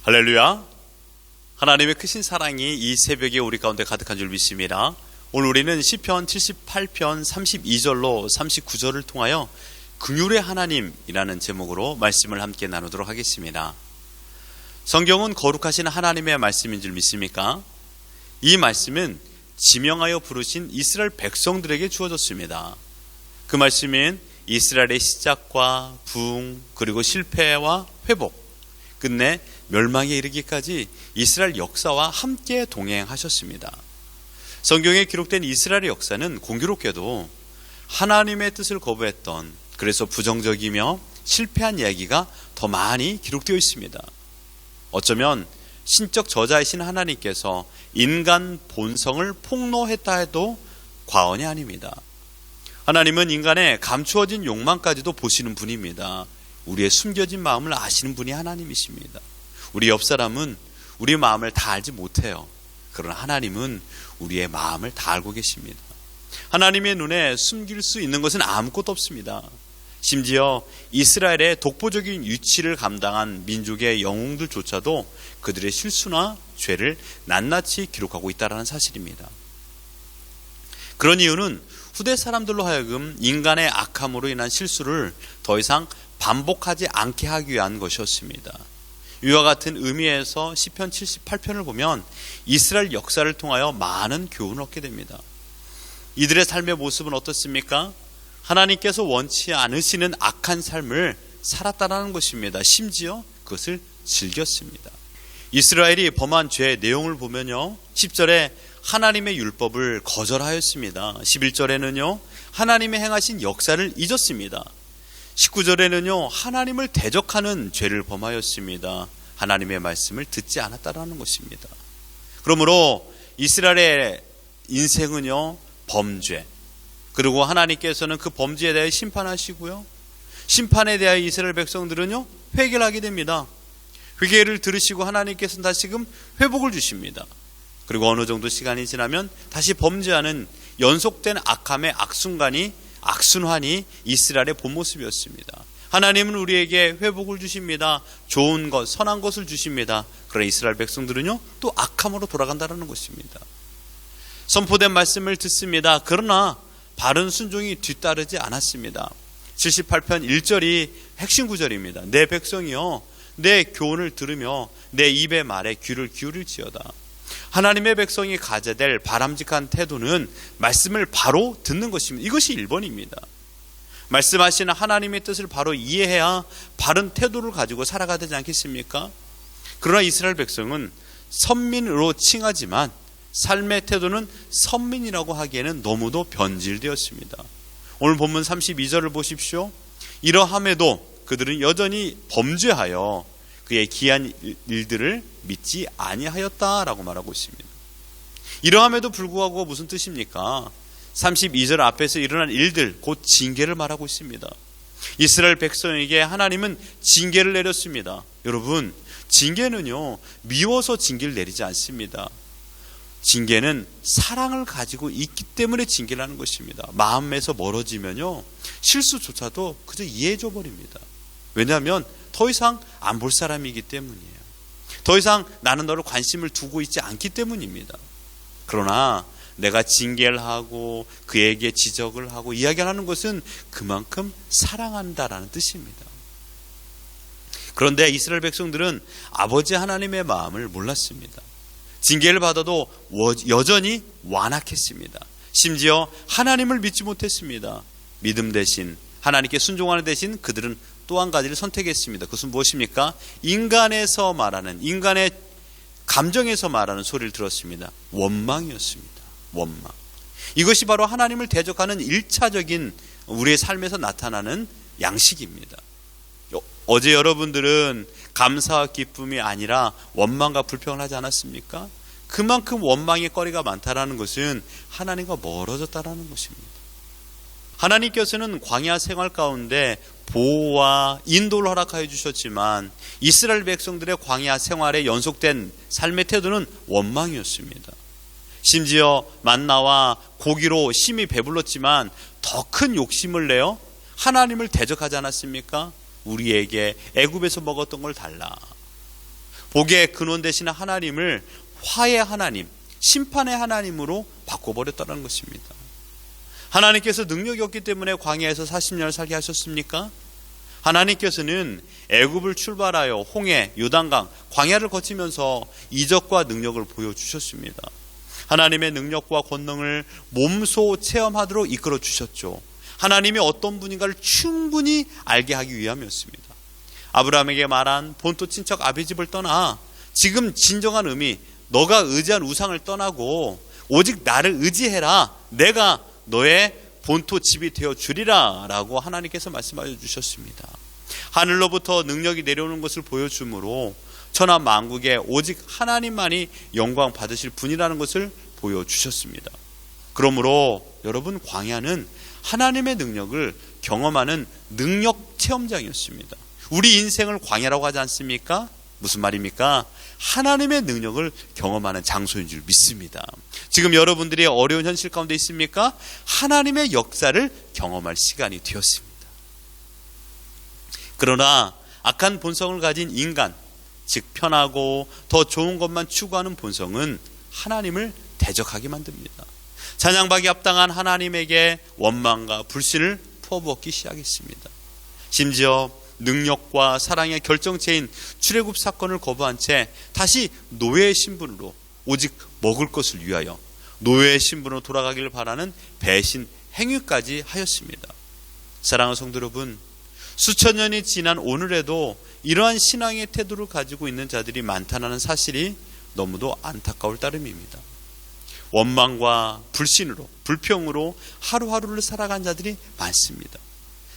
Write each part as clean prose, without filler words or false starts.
할렐루야. 하나님의 크신 사랑이 이 새벽에 우리 가운데 가득한 줄 믿습니다. 오늘 우리는 시편 78편 32절로 39절을 통하여 긍휼의 하나님이라는 제목으로 말씀을 함께 나누도록 하겠습니다. 성경은 거룩하신 하나님의 말씀인 줄 믿습니까? 이 말씀은 지명하여 부르신 이스라엘 백성들에게 주어졌습니다. 그 말씀은 이스라엘의 시작과 부흥, 그리고 실패와 회복, 끝내 멸망에 이르기까지 이스라엘 역사와 함께 동행하셨습니다. 성경에 기록된 이스라엘의 역사는 공교롭게도 하나님의 뜻을 거부했던, 그래서 부정적이며 실패한 이야기가 더 많이 기록되어 있습니다. 어쩌면 신적 저자이신 하나님께서 인간 본성을 폭로했다 해도 과언이 아닙니다. 하나님은 인간의 감추어진 욕망까지도 보시는 분입니다. 우리의 숨겨진 마음을 아시는 분이 하나님이십니다. 우리 옆 사람은 우리 마음을 다 알지 못해요. 그러나 하나님은 우리의 마음을 다 알고 계십니다. 하나님의 눈에 숨길 수 있는 것은 아무것도 없습니다. 심지어 이스라엘의 독보적인 위치를 감당한 민족의 영웅들조차도 그들의 실수나 죄를 낱낱이 기록하고 있다는 사실입니다. 그런 이유는 후대 사람들로 하여금 인간의 악함으로 인한 실수를 더 이상 반복하지 않게 하기 위한 것이었습니다. 이와 같은 의미에서 시편 78편을 보면 이스라엘 역사를 통하여 많은 교훈을 얻게 됩니다. 이들의 삶의 모습은 어떻습니까? 하나님께서 원치 않으시는 악한 삶을 살았다는 것입니다. 심지어 그것을 즐겼습니다. 이스라엘이 범한 죄의 내용을 보면요, 10절에 하나님의 율법을 거절하였습니다. 11절에는요, 하나님의 행하신 역사를 잊었습니다. 19절에는요, 하나님을 대적하는 죄를 범하였습니다. 하나님의 말씀을 듣지 않았다라는 것입니다. 그러므로 이스라엘의 인생은요, 범죄, 그리고 하나님께서는 그 범죄에 대해 심판하시고요, 심판에 대하여 이스라엘 백성들은요, 회개를 하게 됩니다. 회개를 들으시고 하나님께서는 다시금 회복을 주십니다. 그리고 어느 정도 시간이 지나면 다시 범죄하는 연속된 악함의 악순환이 이스라엘의 본 모습이었습니다. 하나님은 우리에게 회복을 주십니다. 좋은 것, 선한 것을 주십니다. 그러나 이스라엘 백성들은요, 또 악함으로 돌아간다는 것입니다. 선포된 말씀을 듣습니다. 그러나 바른 순종이 뒤따르지 않았습니다. 78편 1절이 핵심 구절입니다. 내 백성이여, 내 교훈을 들으며 내 입의 말에 귀를 기울일지어다. 하나님의 백성이 가져야 될 바람직한 태도는 말씀을 바로 듣는 것입니다. 이것이 1번입니다. 말씀하시는 하나님의 뜻을 바로 이해해야 바른 태도를 가지고 살아가야 되지 않겠습니까? 그러나 이스라엘 백성은 선민으로 칭하지만 삶의 태도는 선민이라고 하기에는 너무도 변질되었습니다. 오늘 본문 32절을 보십시오. 이러함에도 그들은 여전히 범죄하여 그의 기한 일들을 믿지 아니하였다라고 말하고 있습니다. 이러함에도 불구하고 무슨 뜻입니까? 32절 앞에서 일어난 일들, 곧 징계를 말하고 있습니다. 이스라엘 백성에게 하나님은 징계를 내렸습니다. 여러분, 징계는요, 미워서 징계를 내리지 않습니다. 징계는 사랑을 가지고 있기 때문에 징계를 하는 것입니다. 마음에서 멀어지면요, 실수조차도 그저 이해해줘 버립니다. 왜냐하면 더 이상 안 볼 사람이기 때문이에요. 더 이상 나는 너를 관심을 두고 있지 않기 때문입니다. 그러나 내가 징계를 하고 그에게 지적을 하고 이야기하는 것은 그만큼 사랑한다라는 뜻입니다. 그런데 이스라엘 백성들은 아버지 하나님의 마음을 몰랐습니다. 징계를 받아도 여전히 완악했습니다. 심지어 하나님을 믿지 못했습니다. 믿음 대신, 하나님께 순종하는 대신 그들은 또 한 가지를 선택했습니다. 그것은 무엇입니까? 인간에서 말하는, 인간의 감정에서 말하는 소리를 들었습니다. 원망이었습니다. 원망. 이것이 바로 하나님을 대적하는 1차적인 우리의 삶에서 나타나는 양식입니다. 어제 여러분들은 감사와 기쁨이 아니라 원망과 불평을 하지 않았습니까? 그만큼 원망의 거리가 많다라는 것은 하나님과 멀어졌다라는 것입니다. 하나님께서는 광야 생활 가운데 보호와 인도를 허락하여 주셨지만 이스라엘 백성들의 광야 생활에 연속된 삶의 태도는 원망이었습니다. 심지어 만나와 고기로 심히 배불렀지만 더 큰 욕심을 내어 하나님을 대적하지 않았습니까? 우리에게 애굽에서 먹었던 걸 달라. 복의 근원 되시는 하나님을 화의 하나님, 심판의 하나님으로 바꿔버렸다는 것입니다. 하나님께서 능력이 없기 때문에 광야에서 40년을 살게 하셨습니까? 하나님께서는 애굽을 출발하여 홍해, 요단강, 광야를 거치면서 이적과 능력을 보여주셨습니다. 하나님의 능력과 권능을 몸소 체험하도록 이끌어 주셨죠. 하나님이 어떤 분인가를 충분히 알게 하기 위함이었습니다. 아브라함에게 말한 본토 친척 아비 집을 떠나, 지금 진정한 의미, 너가 의지한 우상을 떠나고 오직 나를 의지해라, 내가 너의 본토 집이 되어 주리라 라고 하나님께서 말씀하여 주셨습니다. 하늘로부터 능력이 내려오는 것을 보여주므로 천하 만국에 오직 하나님만이 영광 받으실 분이라는 것을 보여주셨습니다. 그러므로 여러분, 광야는 하나님의 능력을 경험하는 능력 체험장이었습니다. 우리 인생을 광야라고 하지 않습니까? 무슨 말입니까? 하나님의 능력을 경험하는 장소인 줄 믿습니다. 지금 여러분들이 어려운 현실 가운데 있습니까? 하나님의 역사를 경험할 시간이 되었습니다. 그러나 악한 본성을 가진 인간, 즉 편하고 더 좋은 것만 추구하는 본성은 하나님을 대적하게 만듭니다. 찬양받기 합당한 하나님에게 원망과 불신을 퍼붓기 시작했습니다. 심지어 능력과 사랑의 결정체인 출애굽 사건을 거부한 채 다시 노예의 신분으로, 오직 먹을 것을 위하여 노예의 신분으로 돌아가기를 바라는 배신 행위까지 하였습니다. 사랑하는 성도 여러분, 수천 년이 지난 오늘에도 이러한 신앙의 태도를 가지고 있는 자들이 많다는 사실이 너무도 안타까울 따름입니다. 원망과 불신으로, 불평으로 하루하루를 살아간 자들이 많습니다.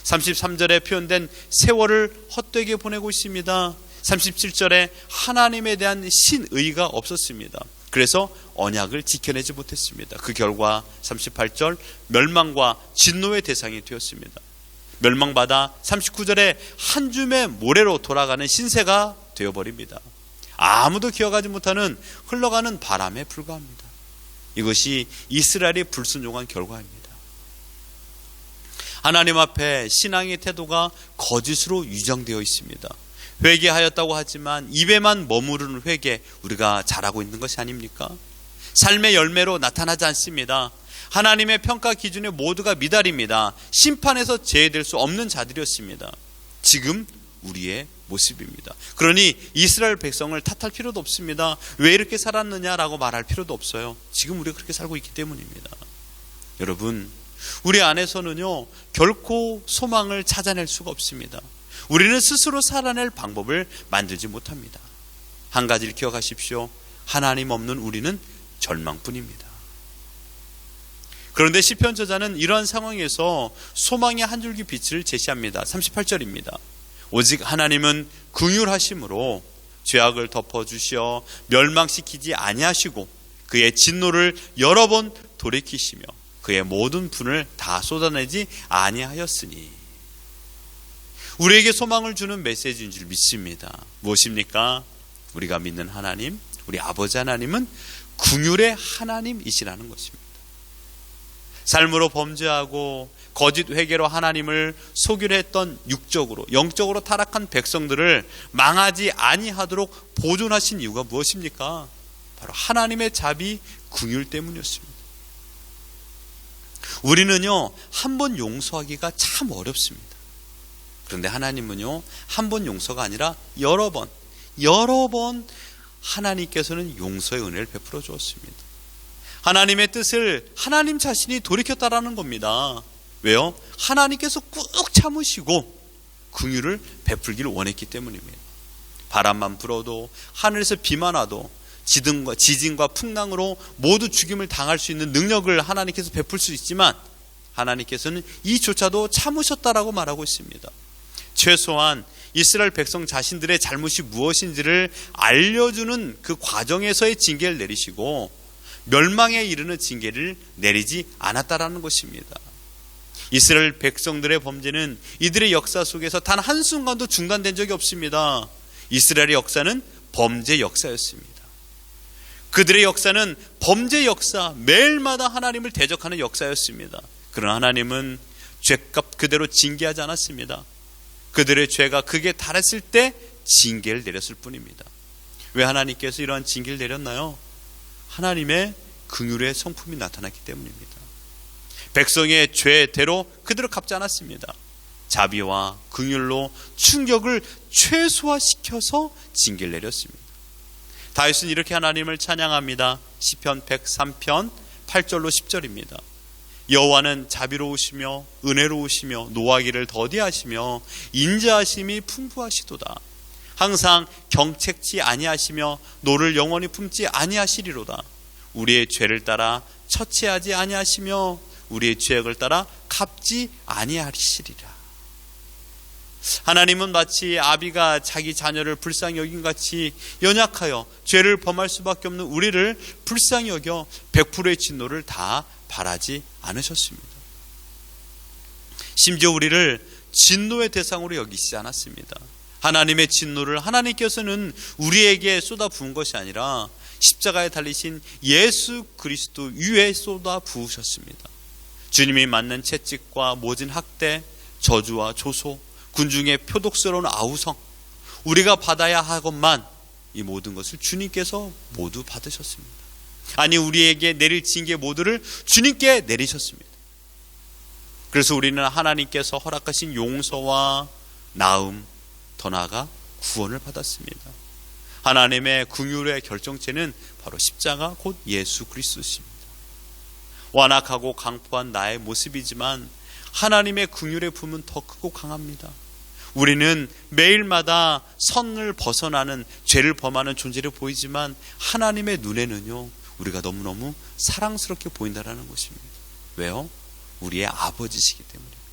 33절에 표현된 세월을 헛되게 보내고 있습니다. 37절에 하나님에 대한 신의가 없었습니다. 그래서 언약을 지켜내지 못했습니다. 그 결과 38절 멸망과 진노의 대상이 되었습니다. 멸망받아 39절에 한 줌의 모래로 돌아가는 신세가 되어버립니다. 아무도 기억하지 못하는 흘러가는 바람에 불과합니다. 이것이 이스라엘이 불순종한 결과입니다. 하나님 앞에 신앙의 태도가 거짓으로 유정되어 있습니다. 회개하였다고 하지만 입에만 머무르는 회개, 우리가 잘하고 있는 것이 아닙니까? 삶의 열매로 나타나지 않습니다. 하나님의 평가 기준에 모두가 미달입니다. 심판에서 제외될 수 없는 자들이었습니다. 지금 우리의 모습입니다. 그러니 이스라엘 백성을 탓할 필요도 없습니다. 왜 이렇게 살았느냐라고 말할 필요도 없어요. 지금 우리가 그렇게 살고 있기 때문입니다. 여러분, 우리 안에서는요, 결코 소망을 찾아낼 수가 없습니다. 우리는 스스로 살아낼 방법을 만들지 못합니다. 한 가지를 기억하십시오. 하나님 없는 우리는 절망뿐입니다. 그런데 시편 저자는 이러한 상황에서 소망의 한 줄기 빛을 제시합니다. 38절입니다. 오직 하나님은 긍휼하심으로 죄악을 덮어주시어 멸망시키지 아니하시고 그의 진노를 여러 번 돌이키시며 그의 모든 분을 다 쏟아내지 아니하였으니. 우리에게 소망을 주는 메시지인 줄 믿습니다. 무엇입니까? 우리가 믿는 하나님, 우리 아버지 하나님은 긍휼의 하나님이시라는 것입니다. 삶으로 범죄하고 거짓 회개로 하나님을 속이려 했던 육적으로, 영적으로 타락한 백성들을 망하지 아니하도록 보존하신 이유가 무엇입니까? 바로 하나님의 자비, 긍휼 때문이었습니다. 우리는요, 한 번 용서하기가 참 어렵습니다. 그런데 하나님은요, 한 번 용서가 아니라 여러 번 하나님께서는 용서의 은혜를 베풀어 주었습니다. 하나님의 뜻을 하나님 자신이 돌이켰다라는 겁니다. 왜요? 하나님께서 꾹 참으시고 긍휼을 베풀기를 원했기 때문입니다. 바람만 불어도, 하늘에서 비만 와도, 지진과 풍랑으로 모두 죽임을 당할 수 있는 능력을 하나님께서 베풀 수 있지만 하나님께서는 이조차도 참으셨다라고 말하고 있습니다. 최소한 이스라엘 백성 자신들의 잘못이 무엇인지를 알려주는 그 과정에서의 징계를 내리시고 멸망에 이르는 징계를 내리지 않았다라는 것입니다. 이스라엘 백성들의 범죄는 이들의 역사 속에서 단 한순간도 중단된 적이 없습니다. 이스라엘의 역사는 범죄 역사였습니다. 그들의 역사는 범죄 역사, 매일마다 하나님을 대적하는 역사였습니다. 그러나 하나님은 죄값 그대로 징계하지 않았습니다. 그들의 죄가 극에 달했을 때 징계를 내렸을 뿐입니다. 왜 하나님께서 이러한 징계를 내렸나요? 하나님의 긍휼의 성품이 나타났기 때문입니다. 백성의 죄대로 그대로 갚지 않았습니다. 자비와 긍휼로 충격을 최소화시켜서 징계를 내렸습니다. 다윗은 이렇게 하나님을 찬양합니다. 시편 103편 8절로 10절입니다. 여호와는 자비로우시며 은혜로우시며 노하기를 더디하시며 인자하심이 풍부하시도다. 항상 경책치 아니하시며 노를 영원히 품지 아니하시리로다. 우리의 죄를 따라 처치하지 아니하시며 우리의 죄악을 따라 갚지 아니하시리라. 하나님은 마치 아비가 자기 자녀를 불쌍히 여긴 같이 연약하여 죄를 범할 수밖에 없는 우리를 불쌍히 여겨 100%의 진노를 다 바라지 않으셨습니다. 심지어 우리를 진노의 대상으로 여기시지 않았습니다. 하나님의 진노를 하나님께서는 우리에게 쏟아 부은 것이 아니라 십자가에 달리신 예수 그리스도 위에 쏟아 부으셨습니다. 주님이 맞는 채찍과 모진 학대, 저주와 조소, 군중의 표독스러운 아우성, 우리가 받아야 하건만 이 모든 것을 주님께서 모두 받으셨습니다. 아니, 우리에게 내릴 징계 모두를 주님께 내리셨습니다. 그래서 우리는 하나님께서 허락하신 용서와 나음, 더 나아가 구원을 받았습니다. 하나님의 긍휼의 결정체는 바로 십자가 곧 예수 그리스도십니다. 완악하고 강포한 나의 모습이지만 하나님의 긍휼의 품은 더 크고 강합니다. 우리는 매일마다 선을 벗어나는 죄를 범하는 존재를 보이지만 하나님의 눈에는요, 우리가 너무너무 사랑스럽게 보인다는 것입니다. 왜요? 우리의 아버지시기 때문입니다.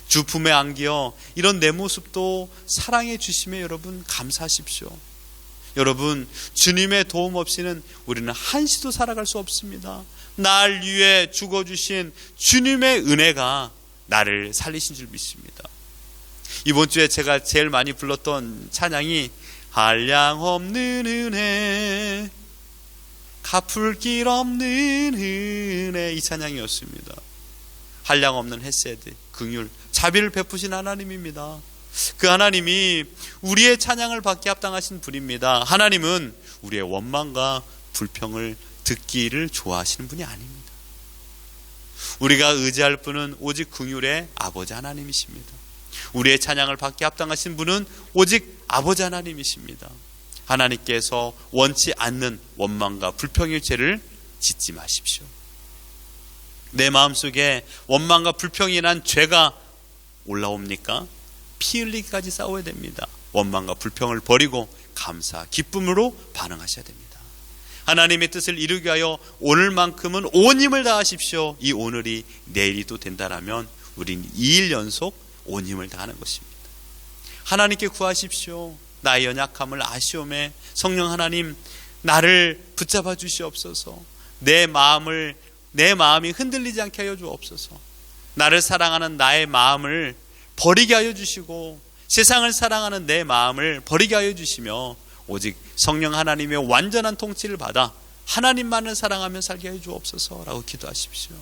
주 품에 안겨 이런 내 모습도 사랑해 주심에 여러분 감사하십시오. 여러분, 주님의 도움 없이는 우리는 한시도 살아갈 수 없습니다. 날 위해 죽어주신 주님의 은혜가 나를 살리신 줄 믿습니다. 이번 주에 제가 제일 많이 불렀던 찬양이 한량없는 은혜, 갚을 길 없는 은혜, 이 찬양이었습니다. 한량없는 헤세드, 긍휼, 자비를 베푸신 하나님입니다. 그 하나님이 우리의 찬양을 받게 합당하신 분입니다. 하나님은 우리의 원망과 불평을 듣기를 좋아하시는 분이 아닙니다. 우리가 의지할 분은 오직 긍휼의 아버지 하나님이십니다. 우리의 찬양을 받게 합당하신 분은 오직 아버지 하나님이십니다. 하나님께서 원치 않는 원망과 불평의 죄를 짓지 마십시오. 내 마음속에 원망과 불평이 난 죄가 올라옵니까? 피 흘리기까지 싸워야 됩니다. 원망과 불평을 버리고 감사, 기쁨으로 반응하셔야 됩니다. 하나님의 뜻을 이루기 위하여 오늘만큼은 온 힘을 다하십시오. 이 오늘이 내일이 또 된다라면 우리는 2일 연속 온 힘을 다하는 것입니다. 하나님께 구하십시오. 나의 연약함을 아시오매 성령 하나님, 나를 붙잡아 주시옵소서. 내 마음이 흔들리지 않게 하여 주옵소서. 나를 사랑하는 나의 마음을 버리게 하여 주시고 세상을 사랑하는 내 마음을 버리게 하여 주시며 오직 성령 하나님의 완전한 통치를 받아 하나님만을 사랑하며 살게 해 주옵소서라고 기도하십시오.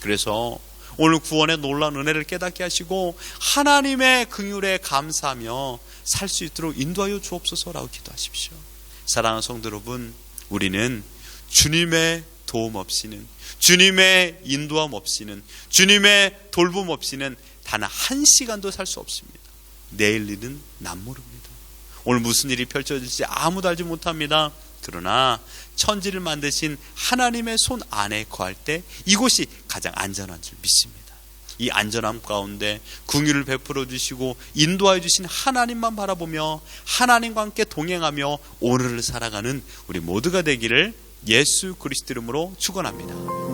그래서 오늘 구원의 놀라운 은혜를 깨닫게 하시고 하나님의 긍휼에 감사하며 살 수 있도록 인도하여 주옵소서라고 기도하십시오. 사랑하는 성도 여러분, 우리는 주님의 도움 없이는, 주님의 인도함 없이는, 주님의 돌봄 없이는 단 한 시간도 살 수 없습니다. 내일 일은 남 모릅니다. 오늘 무슨 일이 펼쳐질지 아무도 알지 못합니다. 그러나 천지를 만드신 하나님의 손 안에 거할 때 이곳이 가장 안전한 줄 믿습니다. 이 안전함 가운데 긍휼을 베풀어 주시고 인도하여 주신 하나님만 바라보며 하나님과 함께 동행하며 오늘을 살아가는 우리 모두가 되기를 예수 그리스도 이름으로 축원합니다.